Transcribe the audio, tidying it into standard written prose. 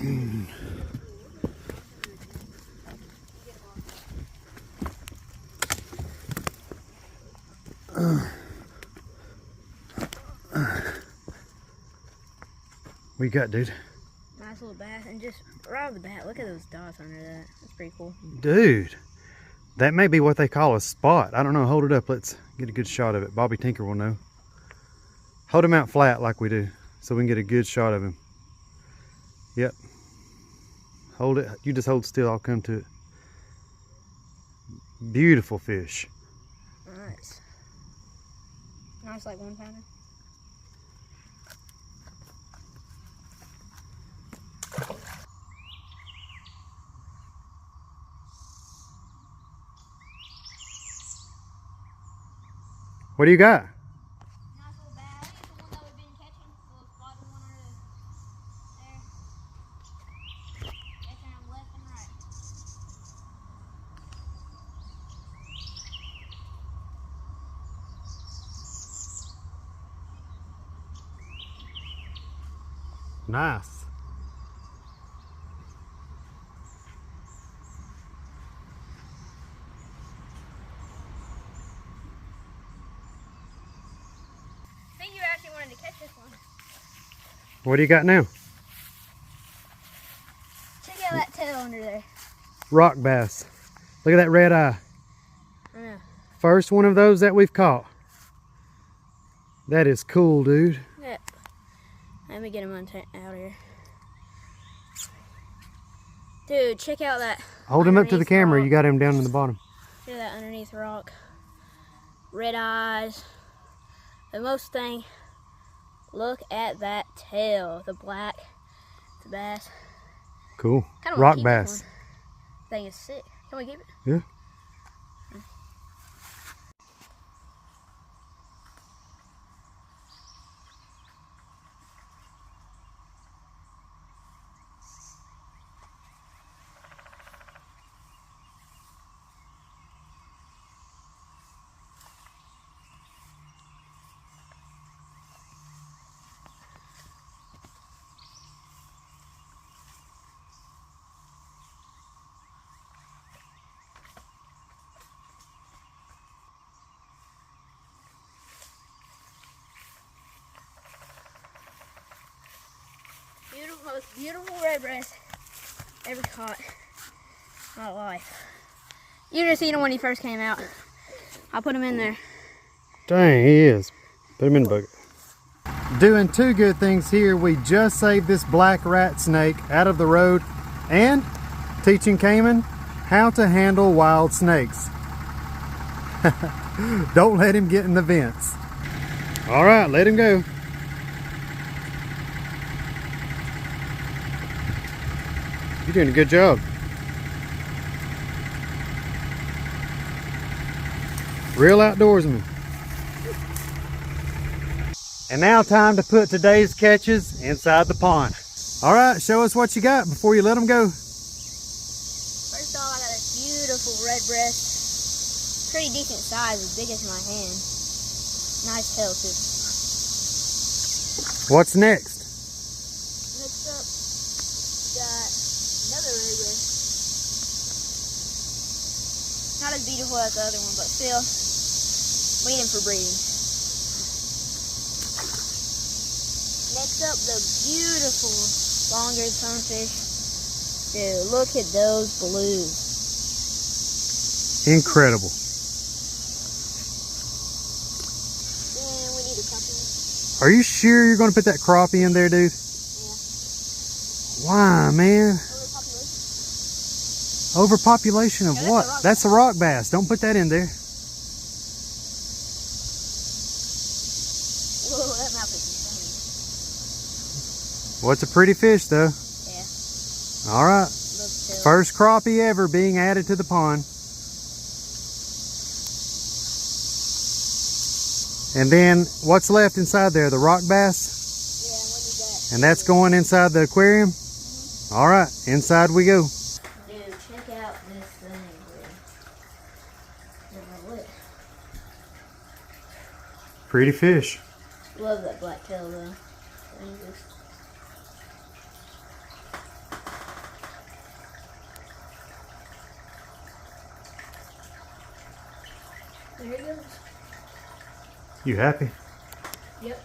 What you got, dude? Nice little bass, and just right off the bat, look at those dots under that. That's pretty cool. Dude, that may be what they call a spot. I don't know. Hold it up. Let's get a good shot of it. Bobby Tinker will know. Hold him out flat like we do so we can get a good shot of him. Yep. Hold it. You just hold still. I'll come to it. Beautiful fish. Nice. Nice, like 1 pounder. What do you got? Nice little bass. It's the one that we've been catching. The little spotted one under there. Catching them left and right. Nice. I think you actually wanted to catch this one. What do you got now? Check out that tail under there. Rock bass. Look at that red eye. I know. First one of those that we've caught. That is cool, dude. Yep. Let me get him out here. Dude, check out that. Hold him up to the camera. Rock. You got him down in the bottom. Look at that underneath rock. Red eyes. The most thing, look at that tail. The black, the bass. Cool. Kinda wanna Rock keep bass. this one. Thing is sick. Can we keep it? Yeah. Most beautiful red breast ever caught in my life. You just seen him when he first came out. I'll put him in there. Dang, he is. Put him in the bucket. Doing two good things here. We just saved this black rat snake out of the road and teaching Cayman how to handle wild snakes. Don't let him get in the vents. All right, let him go. You're doing a good job. Real outdoorsman. And now time to put today's catches inside the pond. All right, show us what you got before you let them go. First off, I got a beautiful red breast. Pretty decent size, as big as my hand. Nice tail too. What's next? Next up, got another red breast. Not as beautiful as the other one, but still waiting for breeding. Next up, the beautiful longer sunfish. Dude, look at those blues. Incredible. Then we need a crappie. Are you sure you're gonna put that crappie in there, dude? Yeah. Why, man? Overpopulation. Overpopulation of Yeah, what? That's a rock bass. Don't put that in there. Whoa, that mouth is insane. Well, it's a pretty fish, though. Yeah. All right. Looks chill. First crappie ever being added to the pond. And then what's left inside there? The rock bass? Yeah, and what do you got? And that's going inside the aquarium? Mm-hmm. All right, inside we go. Dude, check out this thing, dude. Pretty fish. Love that black tail, though. There he goes. You happy? Yep.